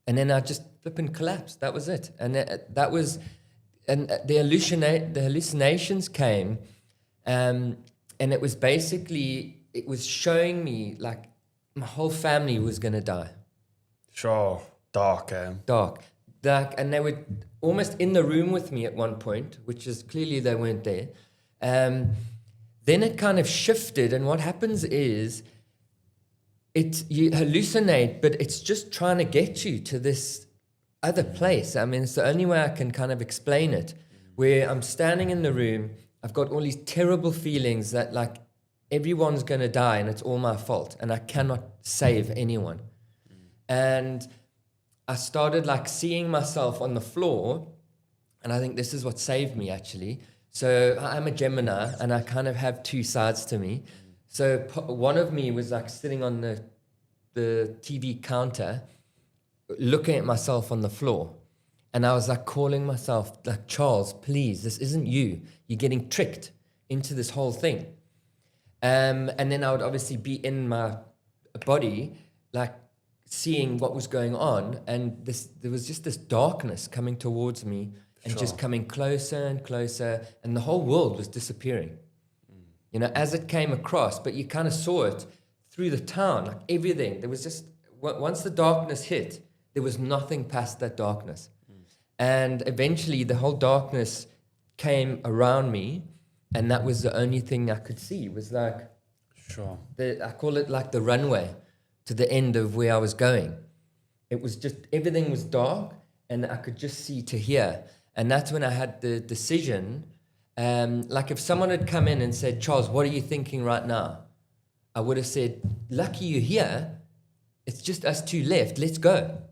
And then I just flipping collapsed. That was it. And that was, and the hallucinations came, and it was basically, it was showing me like my whole family was going to die. Sure. Dark. Dark. And they were almost in the room with me at one point, which is clearly they weren't there. Then it kind of shifted, and what happens is you hallucinate, but it's just trying to get you to this other place. I mean, it's the only way I can kind of explain it, where I'm standing in the room, I've got all these terrible feelings that like everyone's going to die and it's all my fault and I cannot save anyone. And I started like seeing myself on the floor, and I think this is what saved me actually. So I'm a Gemini, and I kind of have two sides to me. So one of me was like sitting on the TV counter, looking at myself on the floor. And I was like calling myself like, Charles, please, this isn't you. You're getting tricked into this whole thing. And then I would obviously be in my body, like seeing what was going on. And there was just this darkness coming towards me and just coming closer and closer. And the whole world was disappearing. You know, as it came across, but you kind of saw it through the town, like everything. There was just, once the darkness hit, there was nothing past that darkness. And eventually the whole darkness came around me, and that was the only thing I could see. It was like, I call it like the runway to the end of where I was going. It was just, everything was dark, and I could just see to here. And that's when I had the decision. Like if someone had come in and said, Charles, what are you thinking right now? I would have said, lucky you're here. It's just us two left. Let's go.